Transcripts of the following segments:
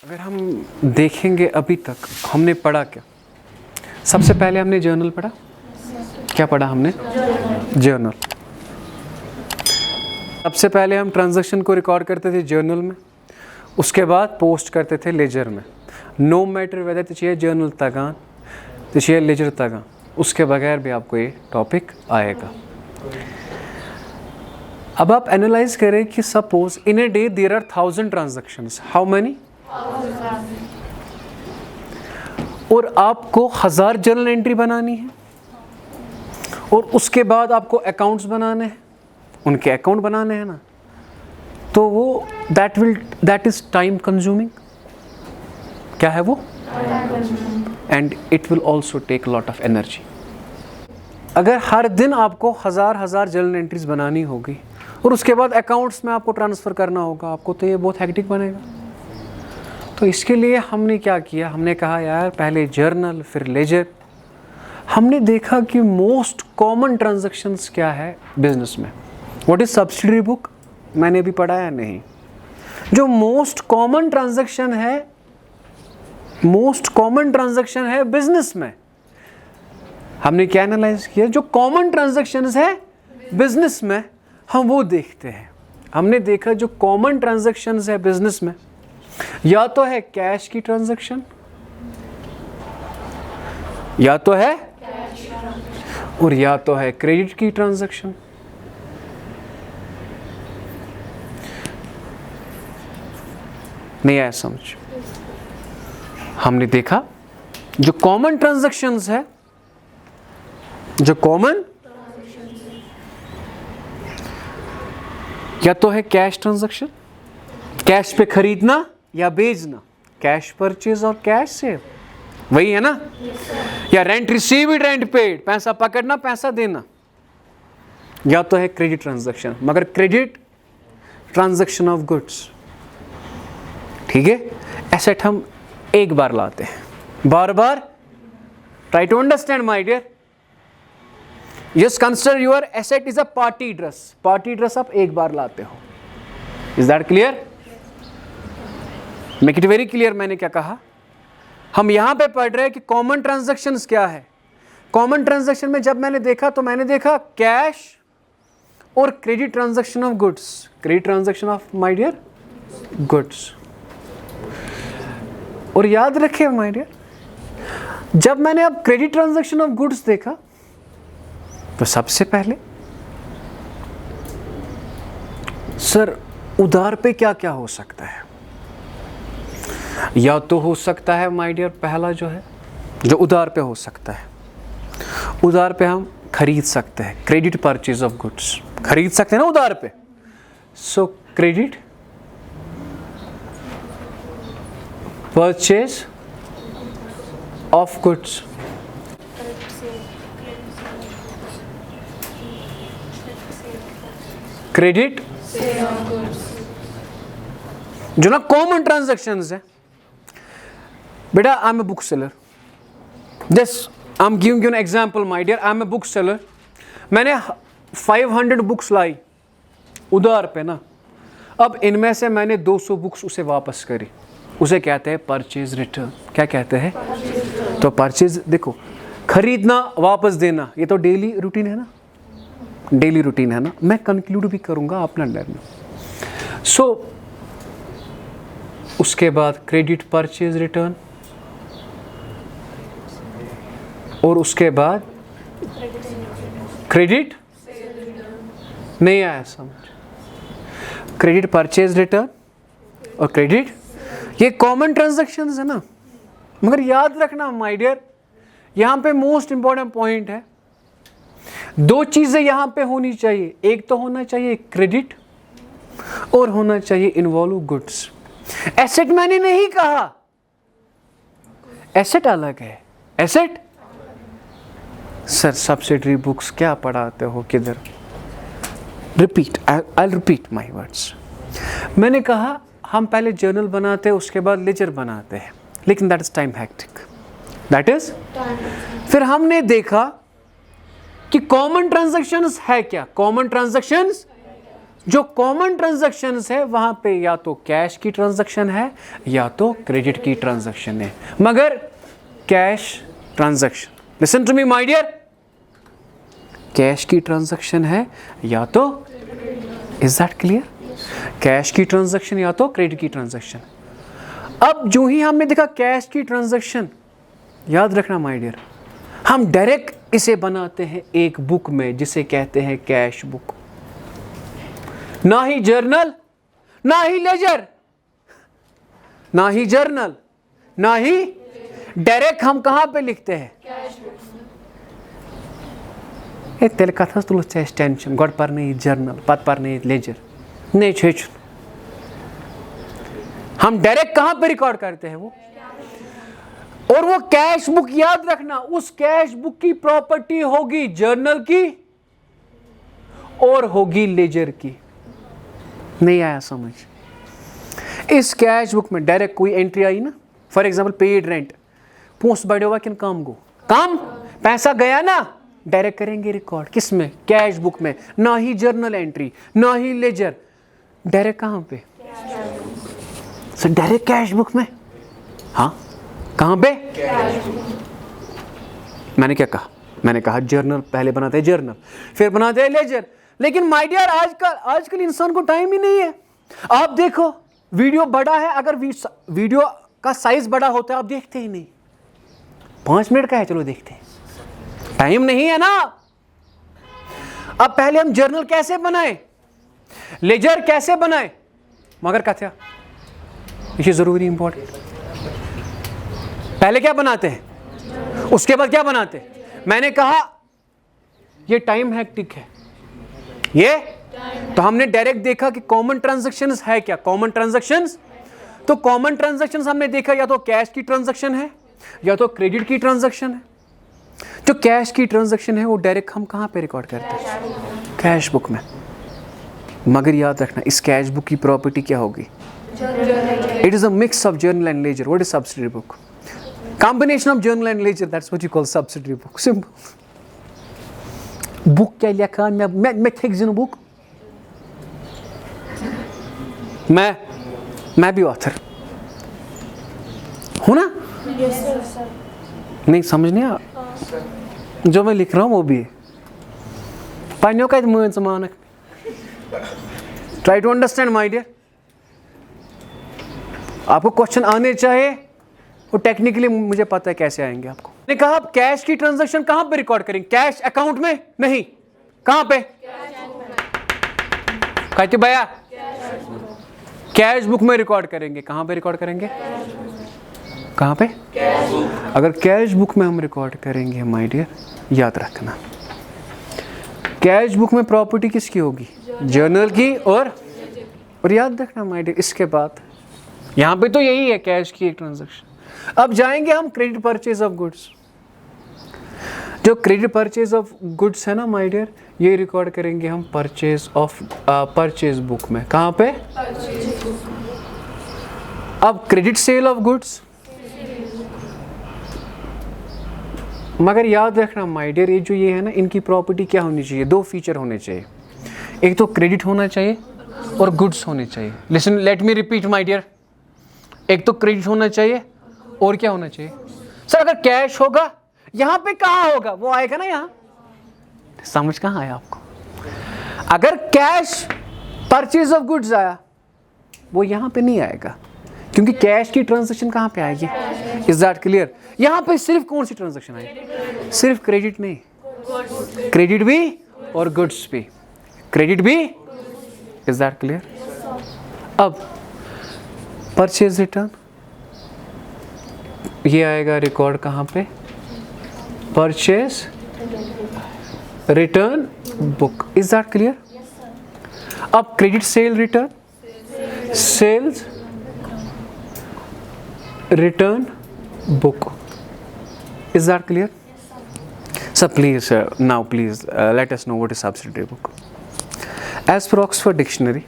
अगर हम देखेंगे अभी तक हमने पढ़ा क्या? सबसे पहले हमने जर्नल पढ़ा। क्या पढ़ा हमने? जर्नल। सबसे पहले हम ट्रांजैक्शन को रिकॉर्ड करते थे जर्नल में, उसके बाद पोस्ट करते थे लेजर में। नो मैटर वेदर चाहिए जर्नल तगान चाहिए लेजर तगान, उसके बगैर भी आपको ये टॉपिक आएगा। अब आप एनालाइज करें कि suppose in a day there are 1000 transactions, how many? और आपको 1000 जर्नल एंट्री बनानी है और उसके बाद आपको अकाउंट्स बनाने हैं, उनके अकाउंट बनाने हैं ना, तो वो दैट इज टाइम कंज्यूमिंग। क्या है वो? And it will also take lot of energy. अगर हर दिन आपको हजार जर्नल एंट्रीज बनानी होगी और उसके बाद अकाउंट्स में आपको ट्रांसफ़र करना होगा आपको, तो ये बहुत हेक्टिक बनेगा। तो इसके लिए हमने क्या किया, हमने कहा यार पहले जर्नल फिर लेजर। हमने देखा कि मोस्ट कॉमन ट्रांजैक्शंस क्या है बिजनेस में। What is subsidiary book? मैंने भी पढ़ा या नहीं? जो मोस्ट कॉमन ट्रांजैक्शन है बिजनेस में, हमने क्या एनालाइज किया? जो कॉमन ट्रांजैक्शंस है बिजनेस में हम वो देखते हैं। हमने देखा जो कॉमन ट्रांजैक्शंस है बिजनेस में, या तो है कैश की ट्रांजैक्शन, या तो है और या तो है क्रेडिट की ट्रांजैक्शन। नहीं आया समझ? हमने देखा जो कॉमन ट्रांजैक्शंस है, जो कॉमन या तो है कैश ट्रांजैक्शन, कैश पे खरीदना या बेचना, कैश परचेज और कैश सेव, वही है ना? या रेंट रिसीव्ड रेंट पेड, पैसा पकड़ना पैसा देना। या तो है क्रेडिट ट्रांजैक्शन, मगर क्रेडिट ट्रांजैक्शन ऑफ गुड्स, ठीक है? एसेट हम एक बार लाते हैं, बार बार। Try to understand my dear. Just consider your asset is a party dress. Party dress आप एक बार लाते हो। Is that clear? Make it very clear मैंने क्या कहा। हम यहाँ पे पढ़ रहे हैं कि कॉमन ट्रांजैक्शंस क्या है। कॉमन ट्रांजैक्शन में जब मैंने देखा तो मैंने देखा कैश और credit transaction of goods. Credit transaction of my dear goods. और याद रखिए माय डियर, जब मैंने अब क्रेडिट ट्रांजैक्शन ऑफ गुड्स देखा तो सबसे पहले सर उधार पे क्या क्या हो सकता है? या तो हो सकता है माय डियर, पहला जो है जो उधार पे हो सकता है, उधार पे हम खरीद सकते हैं, क्रेडिट परचेज ऑफ गुड्स खरीद सकते हैं ना उधार पे। So credit purchase of goods, credit जो ना कॉमन ट्रांजैक्शंस है। बेटा I am a book seller, just I am giving you an example my dear. I am a book seller, मैंने 500 बुक्स लाई उधार पे ना। अब इनमें से मैंने 200 बुक्स उसे वापस करी, उसे कहते हैं परचेज रिटर्न। क्या कहते हैं? तो परचेज, देखो खरीदना वापस देना, ये तो डेली रूटीन है ना, डेली रूटीन है ना। मैं कंक्लूड भी करूंगा अपना लर्न। सो उसके बाद क्रेडिट परचेज रिटर्न, और उसके बाद क्रेडिट, नहीं आया समझ? क्रेडिट परचेज रिटर्न और क्रेडिट, ये कॉमन ट्रांजैक्शंस है ना। मगर याद रखना माय डियर, यहां पे मोस्ट इंपॉर्टेंट पॉइंट है, दो चीजें यहां पे होनी चाहिए। एक तो होना चाहिए क्रेडिट और होना चाहिए इन्वॉल्व गुड्स। एसेट मैंने नहीं कहा, एसेट अलग है। एसेट सर सब्सिडरी बुक्स क्या पढ़ाते हो किधर? Repeat, I repeat my words. मैंने कहा हम पहले जर्नल बनाते हैं, उसके बाद लेजर बनाते हैं, लेकिन that is time hectic, that is. फिर हमने देखा कि कॉमन ट्रांजैक्शंस है क्या? कॉमन ट्रांजैक्शंस जो कॉमन ट्रांजैक्शंस है वहां पे या तो कैश की ट्रांजैक्शन है या तो क्रेडिट की ट्रांजैक्शन है, मगर cash transaction, listen to me my dear, cash की ट्रांजैक्शन है या तो, इज दैट क्लियर, कैश की ट्रांजैक्शन या तो क्रेडिट की ट्रांजैक्शन। अब जो ही हमने देखा कैश की ट्रांजैक्शन, याद रखना माय डियर, हम डायरेक्ट इसे बनाते हैं एक बुक में जिसे कहते हैं कैश बुक। ना ही जर्नल, ना ही लेजर, ना ही जर्नल, ना ही डायरेक्ट हम कहां पे लिखते हैं, तेल कथस तुल टेंशन गोड पर जर्नल पत पर लेजर नहीं हेचुन, हम डायरेक्ट कहां पे रिकॉर्ड करते हैं वो, और वो कैश बुक, याद रखना उस कैश बुक की प्रॉपर्टी होगी जर्नल की और होगी लेजर की। नहीं आया समझ? इस कैश बुक में डायरेक्ट कोई एंट्री आई ना, for example paid rent, post बढ़ेगा कि काम गो, काम पैसा गया ना, डायरेक्ट करेंगे रिकॉर्ड किस में, कैश बुक में, ना ही जर्नल एंट्री ना ही लेजर, डायरेक्ट कहां पे, सर डायरेक्ट कैश बुक में। हाँ कहां पे, मैंने क्या कहा, मैंने कहा जर्नल पहले बनाते हैं, जर्नल फिर बनाते हैं लेजर। लेकिन माय डियर आजकल इंसान को टाइम ही नहीं है। आप देखो वीडियो बड़ा है, अगर वीडियो का साइज बड़ा होता है आप देखते ही नहीं, 5 मिनट का है चलो देखते हैं, टाइम नहीं है ना। अब पहले हम जर्नल कैसे बनाए, लेजर कैसे बनाए, मगर कथ्या ये जरूरी इंपॉर्टेंट, पहले क्या बनाते हैं उसके बाद क्या बनाते हैं। मैंने कहा ये टाइम हैक्टिक है ये, तो हमने डायरेक्ट देखा कि कॉमन ट्रांजैक्शंस है क्या, कॉमन ट्रांजैक्शंस, तो कॉमन ट्रांजैक्शंस हमने देखा या तो कैश की ट्रांजैक्शन है या तो क्रेडिट की ट्रांजैक्शन है। जो कैश की ट्रांजैक्शन है वो डायरेक्ट हम कहां पे रिकॉर्ड करते हैं, कैश बुक में। मगर याद रखना इस कैश बुक की प्रॉपर्टी क्या होगी, it is a mix of journal and ledger. What is subsidiary book, combination of journal and ledger, that's what you call subsidiary book, simple। Book क्या लिखा, मैं थे जिन बुक, मैं भी ऑथर हूं ना, नहीं समझ नहीं आ, जो मैं लिख रहा हूं वो भी है पानियों का मान मानक। Try to understand my dear, आपको क्वेश्चन आने चाहिए, वो टेक्निकली मुझे पता है कैसे आएंगे आपको। मैंने कहा आप कैश की ट्रांजैक्शन कहां पे रिकॉर्ड करेंगे, कैश अकाउंट में नहीं, कहां पे, कहते भैया कैश बुक में रिकॉर्ड करेंगे। कहां पे रिकॉर्ड करेंगे, कहां पे, अगर कैश बुक में हम रिकॉर्ड करेंगे माय डियर, याद रखना कैश बुक में प्रॉपर्टी किसकी होगी, जर्नल की, और याद रखना माय डियर इसके बाद यहां पे तो यही है कैश की एक ट्रांजैक्शन। अब जाएंगे हम क्रेडिट परचेज ऑफ गुड्स। जो क्रेडिट परचेज ऑफ गुड्स है ना माय डियर, ये रिकॉर्ड करेंगे हम परचेज बुक में। कहां पे, अब क्रेडिट सेल ऑफ गुड्स, मगर याद रखना माय डियर ये जो ये है ना, इनकी प्रॉपर्टी क्या होनी चाहिए, 2 फीचर होने चाहिए, एक तो क्रेडिट होना चाहिए और गुड्स होने चाहिए। Listen, let me repeat my dear, एक तो क्रेडिट होना चाहिए और क्या होना चाहिए, सर अगर कैश होगा यहां पे कहां होगा, वो आएगा ना यहां, समझ कहां आया आपको, अगर कैश परचेज ऑफ गुड्स आया वो यहां पे नहीं आएगा, क्योंकि कैश की ट्रांजैक्शन कहां पे आएगी, इज दैट क्लियर। यहां पे सिर्फ कौन सी ट्रांजैक्शन आएगी, सिर्फ क्रेडिट नहीं, क्रेडिट भी और गुड्स भी, क्रेडिट भी, इज दैट क्लियर। अब परचेज रिटर्न, ये आएगा रिकॉर्ड कहां पे, purchase return book, is that clear. अब credit sale return, sales return book, is that clear? So please now please let us know what is subsidiary book. As per Oxford Dictionary,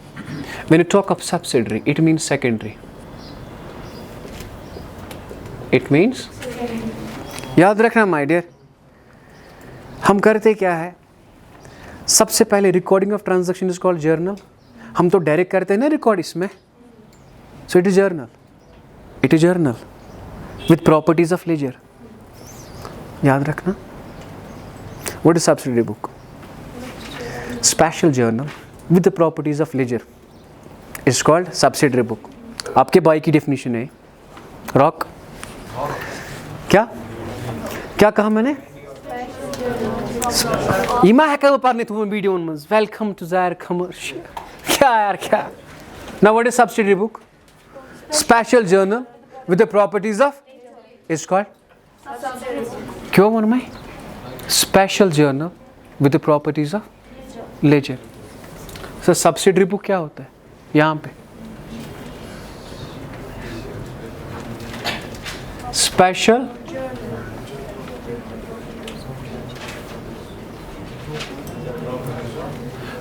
when you talk of subsidiary, it means secondary. It means, याद रखना my dear, हम करते क्या है, सबसे पहले recording of transaction is called journal, हम तो डायरेक्ट करते हैं ना रिकॉर्ड इसमें. So it is journal. It is journal with properties of ledger. याद रखना. What is subsidiary book? Special journal with the properties of ledger is called subsidiary book. आपके बाई की डेफिनेशन है. रॉक क्या क्या कहा मैंने? इमा हेकल पारने तुम वीडियो में. वेलकम टू ज़ायर कमर्शियल. क्या यार क्या? Now what is subsidiary book? Special journal with the properties of is called. क्यों मन में? Special journal with the properties of ledger. Sir subsidiary book क्या होता है? यहाँ पे special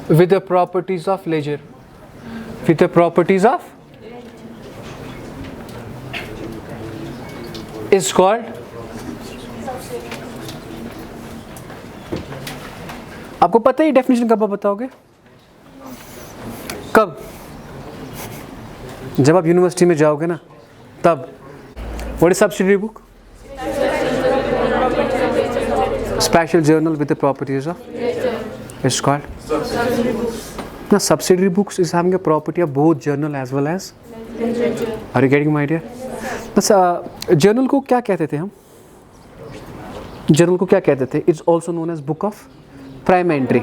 with the properties of ledger. With the properties of is called. आपको पता है डेफिनेशन कब आप बताओगे? कब? जब आप यूनिवर्सिटी में जाओगे ना तब. What is subsidiary book? Special journal with the properties of is called. Now subsidiary books is having a property of both journal as well as. Are you getting my idea? बस journal को क्या कहते थे हम? Journal को क्या कहते थे? It's also known as book of prime entry.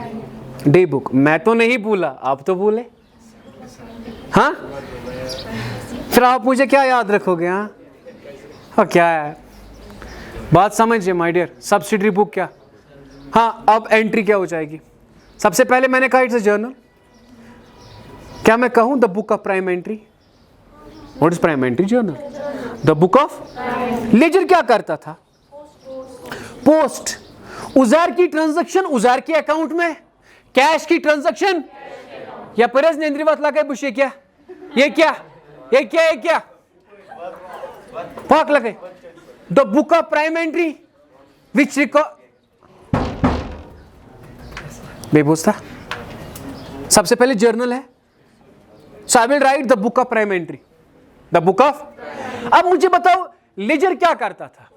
Day book. मैं तो नहीं भूला, आप तो भूले. हाँ, फिर आप मुझे क्या याद रखोगे? हाँ हाँ क्या है बात समझिए माय डियर. सब्सिडरी बुक क्या? हाँ, अब एंट्री क्या हो जाएगी? सबसे पहले मैंने कहा इट्स अ जर्नल. क्या मैं कहूँ the book of prime entry? What is prime entry? Journal. The book of ledger क्या करता था? पोस्ट. उजार की ट्रांजैक्शन उजार के अकाउंट में. कैश की ट्रांजैक्शन या परस नेंद्रीवात लगा बुशे क्या? ये क्या? ये क्या? ये क्या? पाक लगे. The book of prime entry which record. बेबूस्ता. सबसे पहले जर्नल है. So I will write the book of prime entry. The book of. अब मुझे बताओ लेजर क्या करता था?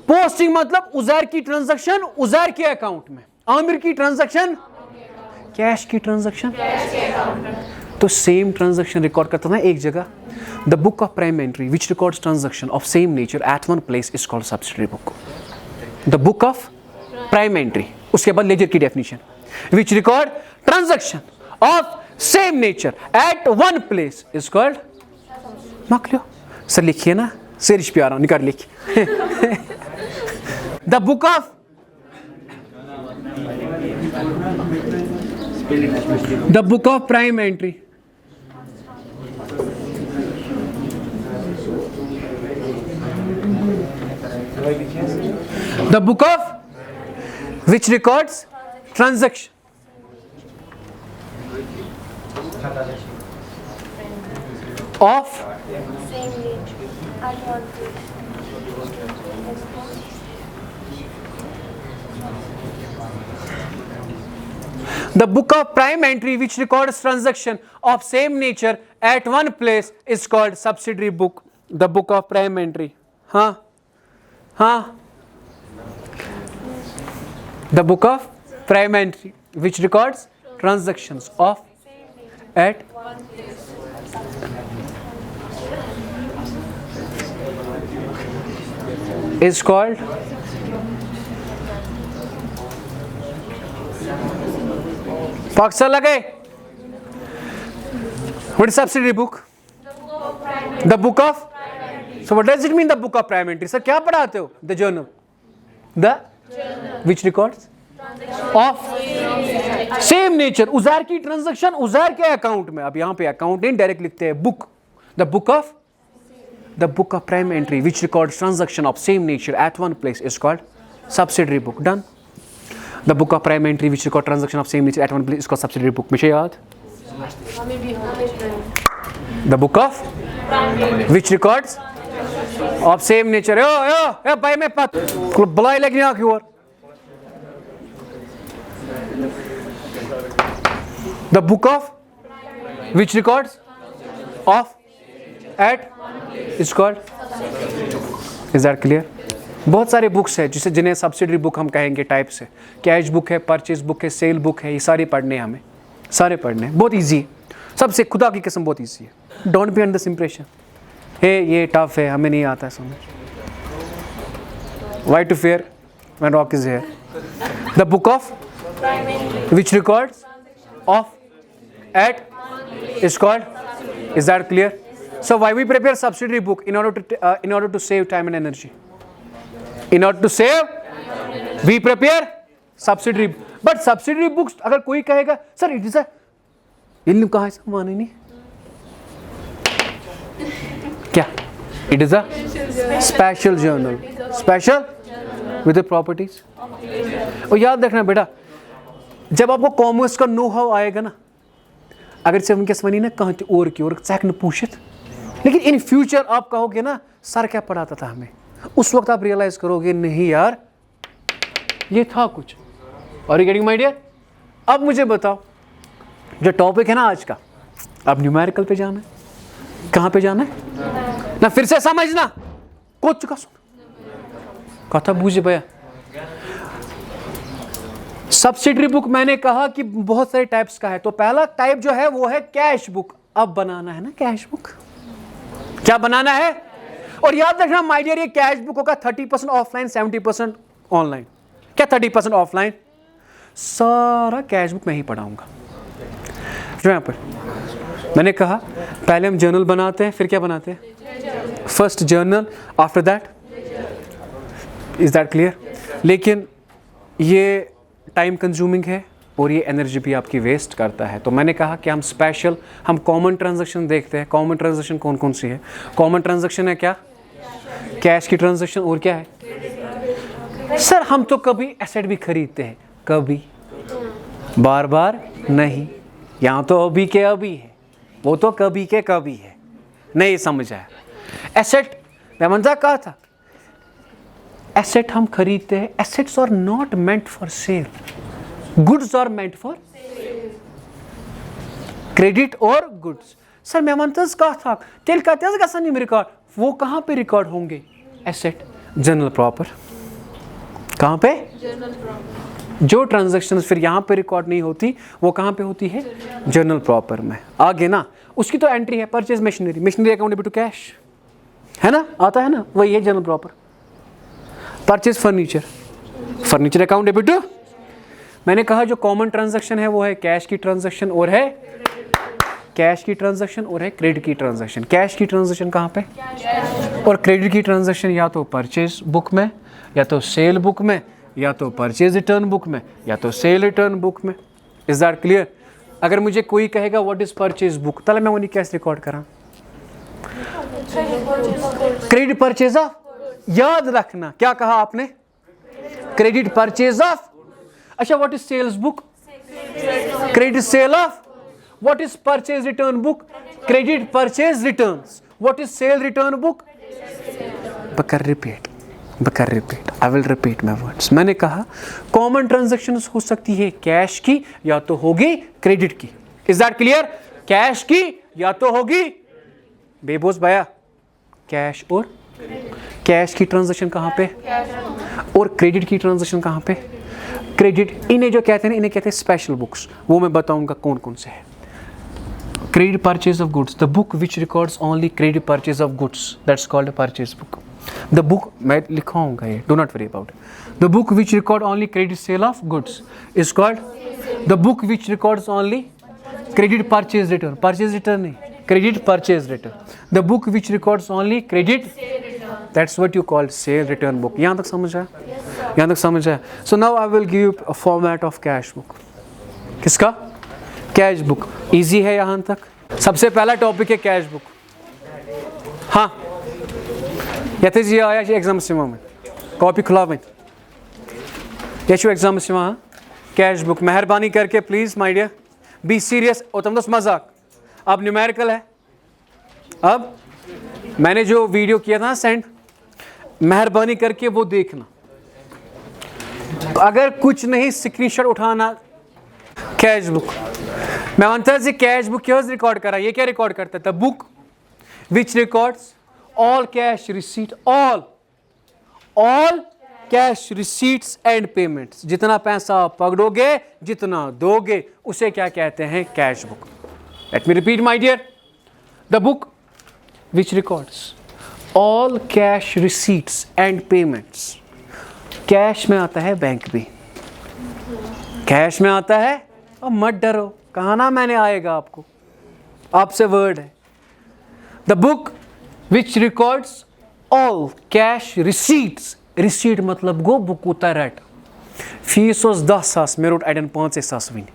पोस्टिंग. मतलब उजार की ट्रांजैक्शन उजार के अकाउंट में. आमिर की ट्रांजैक्शन कैश की ट्रांजैक्शन. तो सेम ट्रांजैक्शन रिकॉर्ड करता था एक जगह. The book of prime entry which records transaction of same nature eight one place is called subsidiary book. The book of prime entry. उसके बाद लेजर की definition. Which record transaction of same nature at one place is called. Mark low sir. लिखिए ना, सिर पे आ रहा हूं, निकाल लिखिए. The book of. The book of prime entry. The book of which records transaction of same nature at one place. the book of prime entry which records transaction of same nature at one place is called subsidiary book. The book of prime entry. हाँ हाँ. The book of prime entry which records transactions of at is called Paksa lage. What is subsidiary book? The book of. So what does it mean, the book of prime entry? Sir, क्या पढ़ाते हो? The journal. The which records of same nature. उजार की transaction उजार के account में. अब यहाँ पे अकाउंट नहीं डायरेक्ट लिखते हैं. Book. The book of. The book of prime entry which records transaction of same nature at one place is called subsidiary book. Done. The book of prime entry which records transaction of same nature at one place is called subsidiary book. मुझे याद. The book of which records of same nature. Yo भाई मैं पत बुलाई लगनी आ क्यों? The book of which records of at is called, is that clear? बहुत सारे बुक्स हैं जिन्हें सब्सिडरी बुक हम कहेंगे टाइप से। कैश बुक है, परचेज बुक है, सेल बुक है, ये सारे पढ़ने हैं हमें, सारे पढ़ने हैं। बहुत ईजी है सबसे, खुदा की कसम बहुत ईजी है। Don't be under this impression ये टफ है, हमें नहीं आता है समझ। Why to fear when rock is here? The book of which records of at is called, is that clear? So why we prepare subsidiary book? In order to save time and energy. In order to save we prepare subsidiary, but subsidiary books अगर कोई कहेगा sir it is a इल्म कहाँ है, माने नहीं क्या? It is a special journal, special with the properties. और याद रखना बेटा, जब आपको कॉमर्स का नो हाउ आएगा ना, अगर से वनकस वनी ना कह और की और न पूछित, लेकिन इन फ्यूचर आप कहोगे ना सर क्या पढ़ाता था हमें, उस वक्त आप रियलाइज करोगे नहीं यार ये था कुछ। और गेटिंग माय डियर? अब मुझे बताओ जो टॉपिक है ना आज का, अब न्यूमेरिकल पे जाना है। कहाँ पे जाना है ना, फिर से समझना, कुछ का सुन कथा बूझे भैया। सब्सिडरी बुक मैंने कहा कि बहुत सारे टाइप्स का है, तो पहला टाइप जो है वो है कैश बुक। अब बनाना है ना कैश बुक, क्या बनाना है? और याद रखना माय डियर, ये कैश बुक होगा 30% ऑफलाइन 70% ऑनलाइन। क्या 30% ऑफलाइन? सारा कैश बुक मैं ही पढ़ाऊंगा। जो यहां पर मैंने कहा पहले हम जर्नल बनाते हैं, फिर क्या बनाते हैं? First journal, after that, is that clear? लेकिन ये टाइम कंज्यूमिंग है और ये एनर्जी भी आपकी वेस्ट करता है। तो मैंने कहा कि हम कॉमन ट्रांजैक्शन देखते हैं। कॉमन ट्रांजैक्शन कौन कौन सी है? कॉमन ट्रांजैक्शन है क्या? कैश की ट्रांजैक्शन, और क्या है? सर हम तो कभी एसेट भी खरीदते हैं, कभी, बार बार नहीं। यहाँ तो अभी के अभी है, वो तो कभी के कभी है। नहीं समझ आया? एसेट मैं मनता कहा था, एसेट हम खरीदते हैं। Assets are not meant for sale, goods are meant for credit और गुड्स। सर मैं मानता कहा था तेल का तेज का नहीं रिकॉर्ड, वो कहाँ पे रिकॉर्ड होंगे? Asset general proper. कहाँ पे? जो ट्रांजैक्शंस फिर यहाँ पे रिकॉर्ड नहीं होती वो कहाँ पे होती है? जनरल प्रॉपर में। आगे ना उसकी तो एंट्री है purchase machinery, machinery accountable to cash, है ना, आता है ना, वही है journal proper. Purchase furniture, furniture accountable to, मैंने कहा जो कॉमन ट्रांजैक्शन है वो है कैश की ट्रांजैक्शन और है कैश की ट्रांजैक्शन और है क्रेडिट की ट्रांजैक्शन। कैश की ट्रांजैक्शन कहाँ पे? और क्रेडिट की ट्रांजैक्शन या तो परचेज बुक में, या तो सेल बुक में, या तो परचेज रिटर्न बुक में, या तो सेल रिटर्न बुक में। Is that clear? अगर मुझे कोई कहेगा व्हाट इज परचेज बुक, तले मैं उन्हें कैसे रिकॉर्ड करा? क्रेडिट परचेज ऑफ, याद रखना क्या कहा आपने? Credit purchase of. अच्छा what is sales book? Credit sale of. What is purchase return book? Credit purchase returns. What is sale return book? बकर repeat, I will repeat my words. मैंने कहा common transactions हो सकती है cash की या तो होगी क्रेडिट की। Is that clear? कैश की या तो होगी बेबोस भैया कैश, और कैश की ट्रांजैक्शन कहाँ पे? और क्रेडिट की ट्रांजैक्शन कहाँ पे? क्रेडिट, इन्हें जो कहते हैं इन्हें कहते हैं स्पेशल बुक्स, वो मैं बताऊंगा कौन कौन से है। Credit purchase of goods, the book which records only credit purchase of goods, that's called a purchase book. The book मैं लिखाऊंगा ये, do not worry about it. The book which record only credit sale of goods is called the book which records only credit purchase return, purchase return नहीं, credit purchase return. The book which records only credit, that's what you call sale return book. यहाँ तक समझ आया? यहाँ तक समझ आया? So now I will give you a format of cash book. किसका? Cash book. इजी है यहाँ तक? सबसे पहला टॉपिक है कैश बुक। हाँ यथे जी आया एग्जाम में कॉपी खुलावें ये एग्जाम में कैश बुक। मेहरबानी करके please my dear be serious. और तुम तो मजाक, अब न्यूमेरिकल है। अब मैंने जो वीडियो किया था सेंड, मेहरबानी करके वो देखना। अगर कुछ नहीं स्क्रीनशॉट उठाना। कैश बुक मैं मानता हूँ कैश बुक क्यों रिकॉर्ड करा, ये क्या रिकॉर्ड करता है? The book which records all cash receipt, all cash receipts and payments. जितना पैसा आप पकड़ोगे, जितना दोगे, उसे क्या कहते हैं? Cash book. Let me repeat my dear, the book which records all cash receipts and payments. Cash में आता है बैंक भी, कैश में आता है, और मत डरो, कहा ना मैंने आएगा आपको, आपसे वर्ड है। The book which records all cash receipts, receipt मतलब गो बुक उतर रट। फीस ओस 10 सास, मे रोट अड़न 5 सास वन,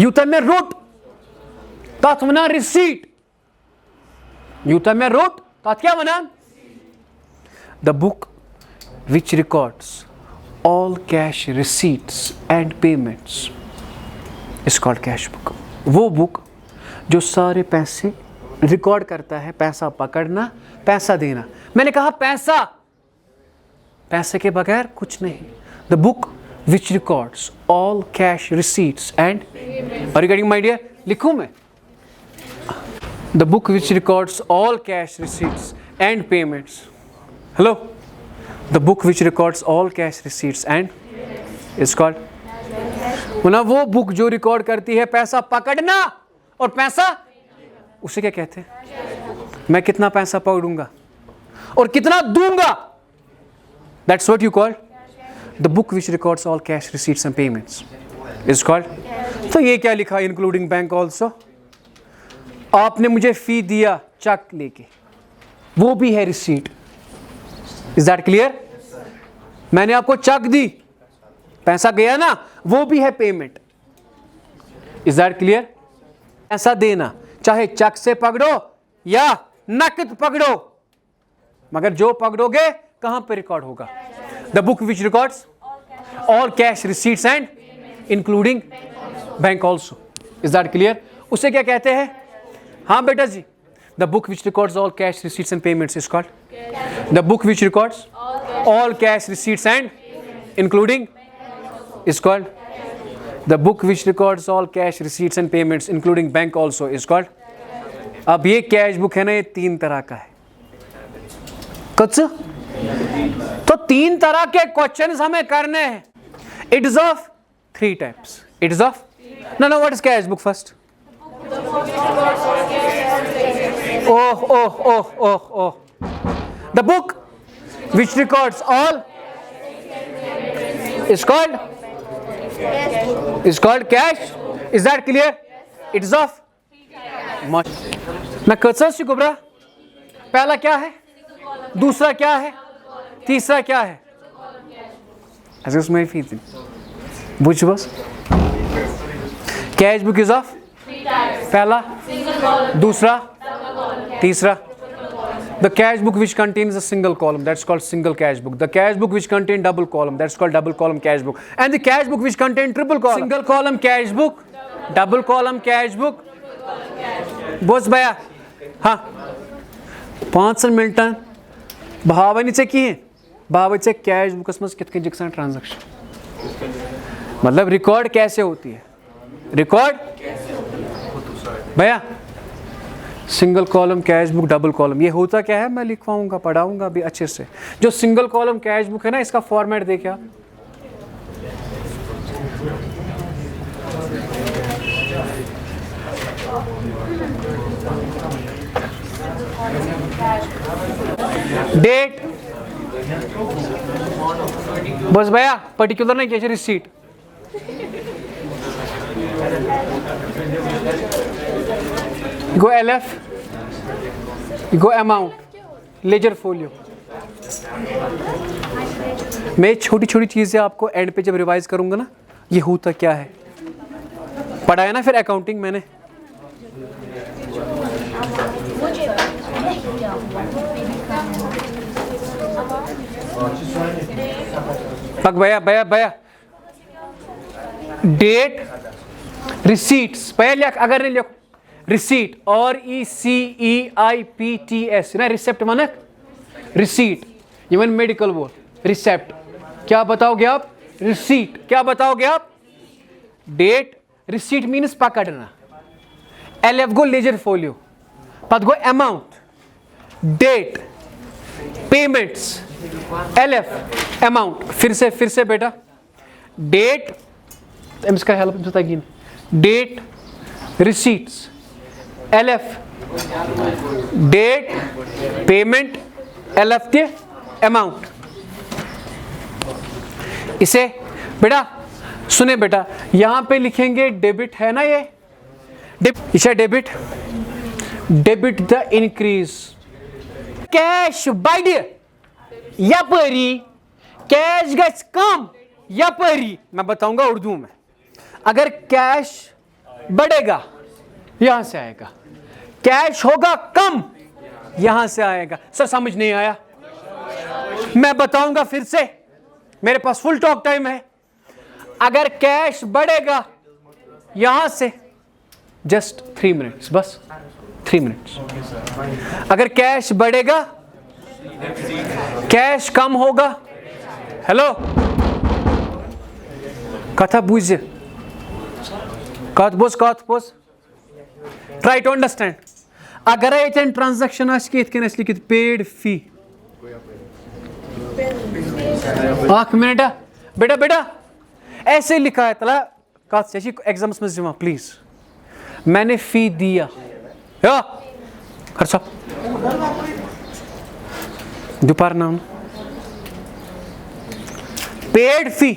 यूता मे रोट तथ वना रिसीट, यूता मे रोट तथ क्या वना? The book which records all cash receipts and payments is called cash book। वो बुक जो सारे पैसे रिकॉर्ड करता है, पैसा पकड़ना, पैसा देना। मैंने कहा पैसा, पैसे के बगैर कुछ नहीं। The book which records all cash receipts and, are you getting my idea? लिखूं मैं? The book which records all cash receipts and payments, hello, the book which records all cash receipts and is called, ना वो book जो record करती है पैसा पकड़ना और पैसा, उसे क्या कहते हैं? मैं कितना पैसा पकड़ूंगा और कितना दूंगा, that's what you call the book which records all cash receipts and payments is called। तो ये क्या लिखा? Including bank also. आपने मुझे फी दिया चेक लेके, वो भी है रिसीट। Is that clear? मैंने आपको चेक दी, पैसा गया ना, वो भी है पेमेंट। Is that clear? पैसा देना चाहे चेक से पकड़ो या नकद पकड़ो, मगर जो पकड़ोगे कहां पे रिकॉर्ड होगा? The book which records all cash receipts and including bank also. Is that clear? उसे क्या कहते हैं? हाँ बेटा जी, the book which records all cash receipts and payments is called the book which records all cash receipts and including is called the book which records all cash receipts and payments including bank also is called। अब ये cash book है ना, ये 3 तरह का है। कुछ तो 3 तरह के क्वेश्चंस हमें करने हैं। It is of 3 types. It is of know what is cash book first? Oh oh oh oh oh, the book which records all is called cash। is that clear? it is of much। मैं कच्चा सी गुबरा, पहला क्या है, दूसरा क्या है, तीसरा क्या है? ऐसे उसमें फीस बुझ बस। कैश बुक इज ऑफ पहला, दूसरा, तीसरा। The cash book which contains a single column, that's called single cash book। The cash book which contains double column, that's called double column cash book। And the cash book which contains triple column, single column cash book, double column cash book। Bose भैया, हाँ 5 मिनटान भावनी की भावे cash books मज कित कन transaction, मतलब record कैसे होती है? रिकॉर्ड भैया single column cash book, double column, ये होता क्या है? मैं लिखवाऊंगा, पढ़ाऊंगा अभी अच्छे से। जो सिंगल कॉलम कैश बुक है ना, इसका फॉर्मेट देखिए आप। डेट बस भैया, पर्टिकुलर नहीं कैसे, रिसीट। गो LF, गो अमाउंट, लेजर फोलियो। मैं छोटी छोटी चीजें आपको एंड पे जब रिवाइज करूंगा ना, ये होता क्या है पढ़ाया ना, फिर अकाउंटिंग मैंने। पक भैया भैया भैया, डेट, रिसीट्स पहले अगर नहीं लिखो, रिसीट और ECEIPTS ना, रिसेप्ट मानक रिसीट, इवन मेडिकल वो रिसेप्ट। क्या बताओगे आप? रिसीट। क्या बताओगे आप? डेट, रिसीट मीन्स पकड़ना, LF गो लेजर फोलियो, पत गो amount, date, payments, LF amount, फिर से बेटा डेट, इसका हेल्प तगीन, date, receipts, LF date, payment, LF ते अमाउंट। इसे बेटा सुने बेटा, यहां पे लिखेंगे डेबिट है ना, ये इसे debit, debit the increase, cash बढ़ यपरी, कैश गस कम यपरी। मैं बताऊंगा उर्दू में, अगर कैश बढ़ेगा यहां से आएगा, कैश होगा कम यहां से आएगा। सर समझ नहीं आया, मैं बताऊंगा फिर से, मेरे पास फुल टॉक टाइम है। अगर कैश बढ़ेगा यहां से, जस्ट 3 मिनट्स, बस 3 मिनट्स। अगर कैश बढ़ेगा, कैश कम होगा, हेलो कथा बुझ, कत बोस, ट्राई टू अंडरस्टैंड। अगर ये ट्रांजैक्शन लिखित पेड फी, 1 मिनट बेटा ऐसे लिखा है तला कत एग्जाम्स में जमा प्लीज, मैंने फी दिया खर्चा दोपहर नाम पेड फी,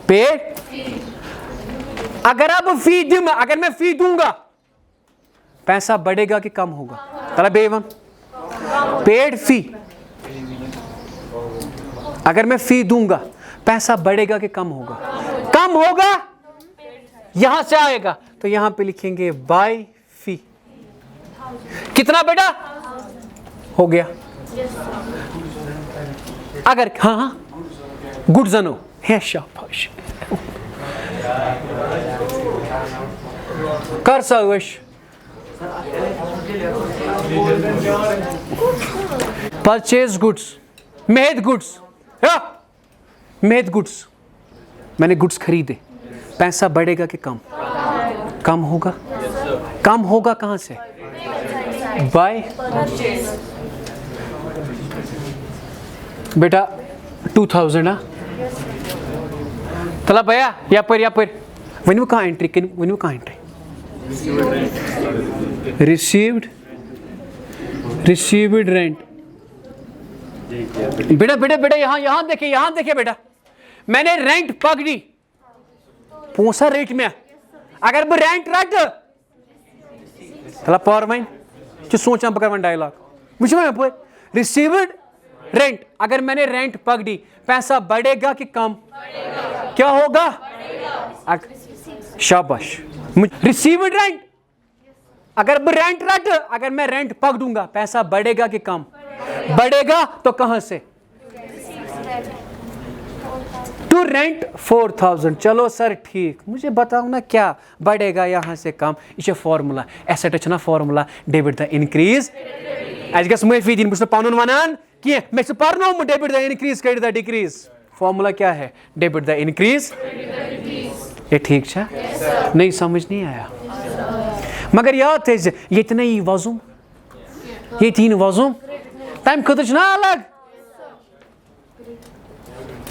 पेड, अगर अब फी दूंगा, अगर मैं फी दूंगा पैसा बढ़ेगा कि कम होगा, तला बेवन पेड फी, अगर मैं फी दूंगा पैसा बढ़ेगा कि कम होगा, कम होगा यहां से आएगा, तो यहां पे लिखेंगे बाय फी। कितना बेटा हो गया? अगर हाँ गुड जनो है, शाबाश कर सवश purchase goods, made goods, made goods, मैंने गुड्स खरीदे, पैसा बढ़ेगा कि कम, कम होगा, कम होगा कहां से? बाय बेटा 2000 ना तला भैया या पर वनु कहाँ एंट्री, वनु कहाँ एंट्री, रिसीव्ड रेंट। बेटा यहाँ देखिए बेटा, मैंने रेंट पकड़ी पोसा रेट में, अगर मैं रेंट रट तला पावर माइन सोचा बकर वन डायलॉग मुझे मैं रिसीव्ड रेंट, अगर मैंने रेंट पकड़ी पैसा बढ़ेगा कि कम, क्या होगा? शाबाश, रिसीव्ड रेंट, अगर मैं रेंट रट, अगर मैं रेंट पकड़ूंगा पैसा बढ़ेगा कि कम, बढ़ेगा तो कहां से? To rent 4000। चलो सर ठीक, मुझे बताओ ना क्या बढ़ेगा यहां से कम, यह फॉर्मूला एसेट ना फॉर्मूला डेबिट द इंक्रीज, अस माफी दिन बस पन वन कह मे पर्नोमुत debit the increase cut the decrease, formula क्या है? Debit the increase. ये ठीक है? नहीं समझ नहीं आया, मगर याद थे ये नहीं वजूम, ये तीन वजूम तम खुद ना अलग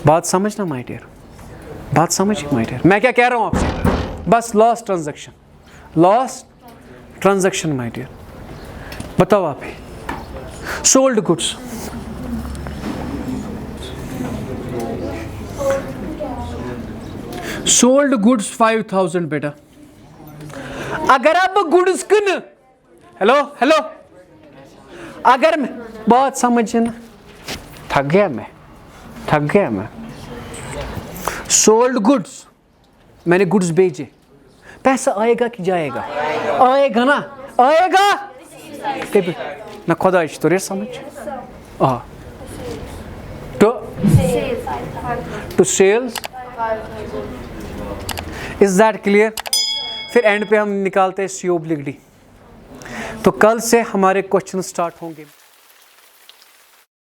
बात समझना माय डियर, बात समझ माय डियर, मैं क्या कह रहा हूं आपसे? बस last transaction, last transaction my dear. बताओ आप ही, सोल्ड गुड्स, सोल्ड गुड्स 5000 बेटा, अगर आप गुड्स कन, हेलो अगर मैं बात समझे ना, थक गया मैं, सोल्ड गुड्स, मैंने गुड्स भेजे, पैसा आएगा कि जाएगा? आएगा ना, आएगा ना, खुदा तो रे समझ to sales, is that clear? फिर एंड पे हम निकालते हैं सी ओब्लिक डी। तो कल से हमारे क्वेश्चन स्टार्ट होंगे।